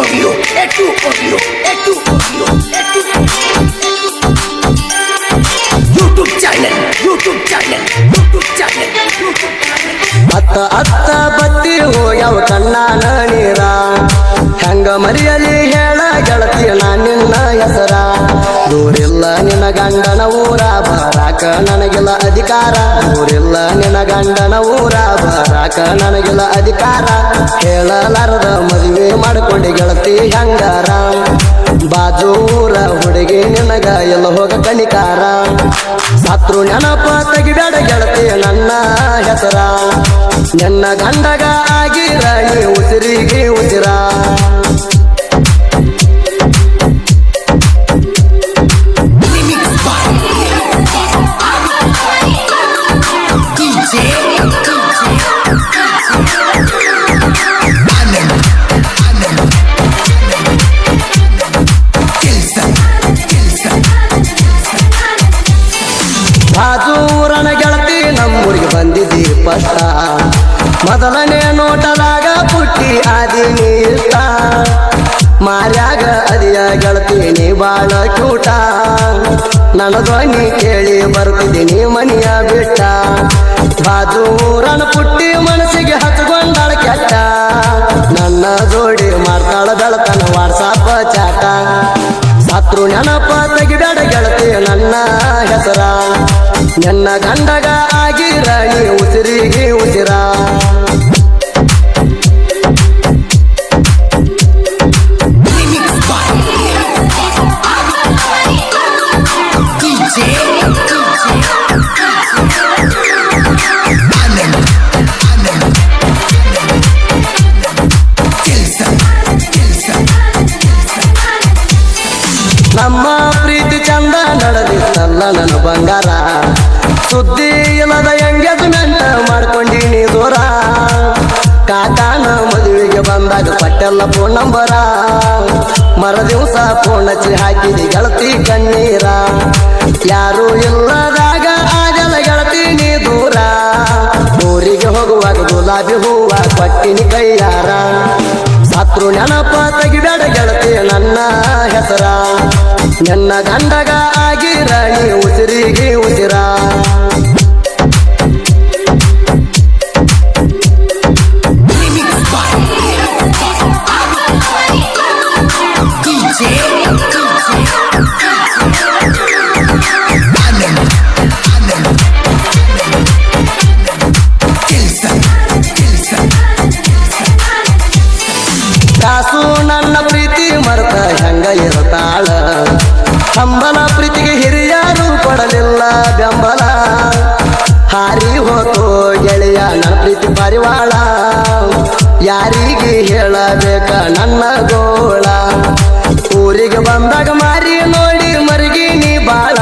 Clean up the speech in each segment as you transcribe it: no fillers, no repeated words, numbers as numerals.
audio, YouTube channel. ಅತ್ತ ಬತ್ತಿ ಹೋಗ್ಯಾವ ಕಣ್ಣಾನ ನೀರ ಹೆಂಗ ಮರಿಯಲಿ ಹೇಳ ಗೆಳತಿ ನಿನ್ನ ಹೆಸರ ದೂರಿಲ್ಲ ನಿನ್ನ ಗಂಡನ ಊರ ಬರಾಕ ನನಗಿಲ್ಲ ಅಧಿಕಾರ ದೂರಿಲ್ಲ ನಿನ್ನ ಗಂಡನ ಊರ ಬರಾಕ ನನಗಿಲ್ಲ ಅಧಿಕಾರ ಹೇಳಲಾರದ ಮದುವೆ ಮಾಡ್ಕೊಂಡಿ ಗೆಳತಿ ಹೆಂಗಾರ ಬಾಜು ಊರ ಹುಡುಗಿ ನಿನಗ ಎಲ್ಲ ಹೋಗ ಕಣಿಕಾರ ಸತ್ರು ನೆನಪ ತೆಗಿಬೇಡ ಗೆಳತಿ ನನ್ನ ಹೆಸರ ನನ್ನ ಗಂಡಗ ಆಗಿರ ನೀ ಉಸಿರಿಗೆ ಉಸಿರ ಬಾಜೂರನ ಗೆಳತಿ ನಮ್ಮೂರಿಗೆ ಬಂದಿದ್ದಿ ಪಟ್ಟ ಮೊದಲನೇ ನೋಟದಾಗ ಪುಟ್ಟಿ ಆದಿನಿ ಇಷ್ಟ ಮಾರ್ಯಾಗ ಅದಿಯ ಗೆಳತಿ ನೀ ಬಾಳ ಕ್ಯೂಟ ನನ್ನ ಧ್ವನಿ ಕೇಳಿ ಬರ್ತಿದ್ದೀನಿ ಮನಿಯ ಬಿಟ್ಟ ಬಾಜೂರನ ಪುಟ್ಟಿ ಮನಸ್ಸಿಗೆ ಹಚ್ಕೊಂಡಾಳ ಕೆಟ್ಟ ನನ್ನ ಜೋಡಿ ಮಾಡ್ತಾಳ ಬೆಳತನ ವಾಟ್ಸಾಪ್ ಚಾಟ ಸತ್ರು ನೆನಪ ತೆಗಿಬೇಡ ಗೆಳತಿ ನನ್ನ ಹೆಸರ ನನ್ನ ಗಂಡಗ ಆಗಿರ ನೀ ಉಸಿರಿಗೆ ಉಸಿರ ನಮ್ಮ ಪ್ರೀತಿ ಚಂದ ನಡೆದಿತ್ತಲ್ಲ ನನ್ನ ಬಂಗಾರ ಸುದ್ದಿ ಇಲ್ಲದ ಎಂಗೇಜ್ಮೆಂಟ್ ಮಾಡ್ಕೊಂಡಿನಿ ದೂರ ಕಾಕಾನ ಮದುವೆಗೆ ಬಂದಾಗ ಪಟ್ಟೆಲ್ಲ ಫೋನ್ ನಂಬರ ಮರ ದಿವಸ ಫೋನ್ ಹಚ್ಚಿ ಹಾಕಿದಿ ಗೆಳತಿ ಕಣ್ಣೀರ ಯಾರು ಇಲ್ಲದಾಗ ಆಗಲ್ಲ ಗೆಳತಿ ನೀ ದೂರ ಊರಿಗೆ ಹೋಗುವಾಗ ಗುಲಾಬಿ ಹೂವ ಕೊಟ್ಟಿನಿ ಕೈಯಾರ ಸತ್ರು ನೆನಪ ತೆಗಿಬೇಡ ಗೆಳತಿ ನನ್ನ ಹೆಸರ ನನ್ನ ಗಂಡಗ ಆಗಿರ ನೀ ಉಸಿರಿಗೆ ಉಸಿರ ಕಾಸು ನನ್ನ ಪ್ರೀತಿ ಮರ್ತ ಹೆಂಗ ಇರತಾಳ ಹಂಬಲ ಪ್ರೀತಿಗೆ ಹಿರಿಯರು ಕೊಡಲಿಲ್ಲ ಬೆಂಬಲ ಹಾರಿ ಹೋತು ಗೆಳೆಯ ನನ್ನ ಪ್ರೀತಿ ಪರಿವಾಳ ಯಾರಿಗೆ ಹೇಳಬೇಕ ನನ್ನ ಗೋಳ ಊರಿಗೆ ಬಂದಾಗ ಮಾರಿ ನೋಡಿ ಮರಗಿನಿ ಬಾಳ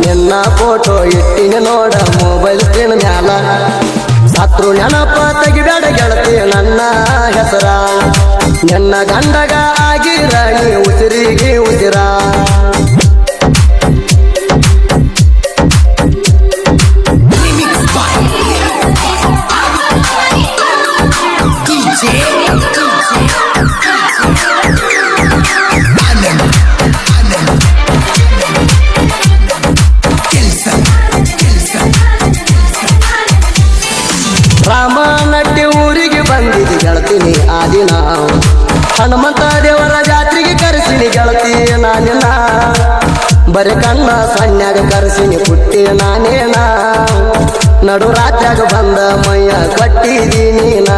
ನಿನ್ನ ಫೋಟೋ ಇಟ್ಟಿನ ನೋಡ ಮೊಬೈಲ್ ಸ್ಕ್ರೀನ್ ಮ್ಯಾಲ ಸತ್ರು ನೆನಪ ತೆಗಿಬೇಡ ಗೆಳತಿ ನನ್ನ ಹೆಸರ ನನ್ನ ಗಂಡಗ ಆಗಿರ ನೀ ಉಸಿರಿಗೆ ಉಸಿರ ರಾಮನಟ್ಟಿ ಊರಿಗೆ ಬಂದಿದ್ದಿ ಗೆಳತಿನಿ ಆ ದಿನ ಹನುಮಂತ ದೇವರ ಜಾತ್ರೆಗೆ ಕರೆಸಿನಿ ಗೆಳತಿ ನಾನಿನ ಬರೆ ಕಣ್ಣ ಸಣ್ಯಾಗ ಕರೆಸಿನಿ ಪುಟ್ಟಿ ನಾನೇನ ನಡು ರಾತ್ಯಾಗ ಬಂದ ಮೈಯ ಕಟ್ಟಿದೀನಿನ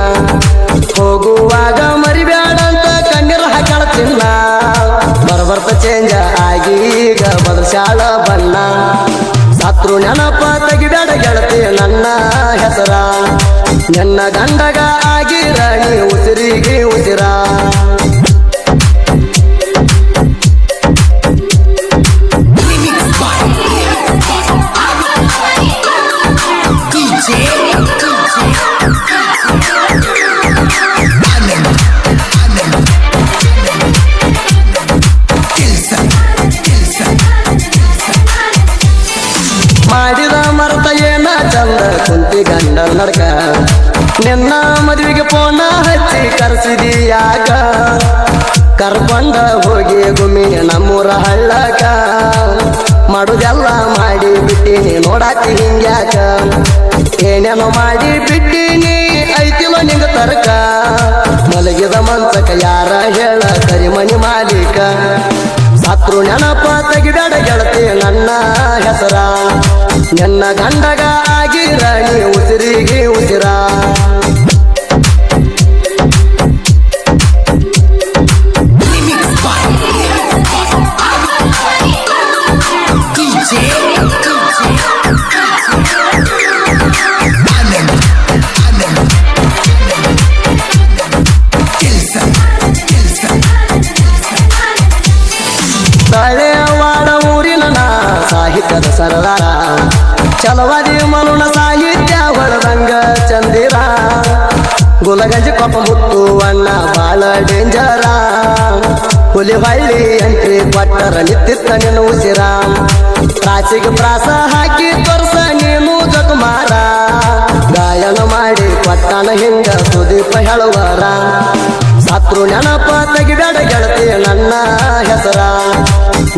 ಹೋಗುವಾಗ ಮರಿಬ್ಯಾಡಂತ ಕಣ್ಣೀರ ಹಾಕಳತಿನ್ನ ಬರ್ಬರ್ತ ಚೇಂಜ ಆಗಿ ಈಗ ಬದರ್ಶಾಳ ಬಣ್ಣ ಸತ್ರು ನೆನಪ ತೆಗಿಬೇಡ ಗೆಳತಿ ನನ್ನ ಹೆಸರ ನನ್ನ ಗಂಡಗ ಆಗಿರ ನೀ ಉಸಿರಿಗೆ ಉಸಿರ ಮಾಡಿದ ಮರತ ಏನ ಚಂದ ಕುಂತಿ ಗಂಡ ನಡ್ಕ ನಿನ್ನ ಮದುವೆಗೆ ಫೋನ ಹಚ್ಚಿ ಕರೆಸಿದೀಯಾಗ ಕರ್ಕೊಂಡ ಹೋಗಿ ಗುಮ್ಮಿ ನಮ್ಮೂರ ಹಳ್ಳಕ ಮಾಡುದೆಲ್ಲ ಮಾಡಿ ಬಿಟ್ಟಿನಿ ನೋಡಾತಿ ಹಿಂಗ್ಯಾಕ ಏನೇನೋ ಮಾಡಿ ಬಿಟ್ಟಿನಿ ಐತಿಲೋ ನಿಂಗ ತರ್ಕ ಮಲಗಿದ ಮಂಚಕ ಯಾರ ಹೇಳ ಕರಿಮನಿ ಮಾಲೀಕ ಸತ್ರು ನೆನಪ ತೆಗಿಬೇಡ ಗೆಳತಿ ನನ್ನ ಹೆಸರ ನನ್ನ ಗಂಡಗ ಆಗಿರ ನೀ ಉಸಿರಿಗೆ ಉಸಿರ ತಳೆವಾಡ ಊರಿನ ಸಾಹಿತ್ಯದ ಸರದಾರ ಚಲವಾದಿ ಮನುನ ಸಾಹಿತ್ಯ ಹೊರದಂಗ ಚಂದಿರ ಗುಲಗಂಜಿ ಕೊಪ್ಪ ಮುತ್ತು ಅಣ್ಣ ಬಾಳ ಡೇಂಜರ ಹುಲಿ ಹೊಳ್ಳಿ ಎಂಟ್ರಿ ಕೊಟ್ಟರ ನಿತ್ತಿತ್ತ ನಿನ್ನ ಉಸಿರ ಪ್ರಾಚಿಗೆ ಪ್ರಾಸ ಹಾಕಿ ತೋರ್ಸ ನೀನು ಜಕುಮಾರ ಗಾಯನ ಮಾಡಿ ಕೊಟ್ಟನ ಹಿಂಗ ಸುದೀಪ ಹೇಳುವರ ಸತ್ರು ನೆನಪ ತೆಗಿಬೇಡ ಗೆಳತಿ ನನ್ನ ಹೆಸರ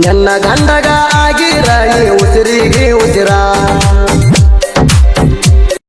ನನ್ನ ಗಂಡಗ ಆಗಿರ ನೀ ಉಸಿರಿಗೆ ಉಸಿರ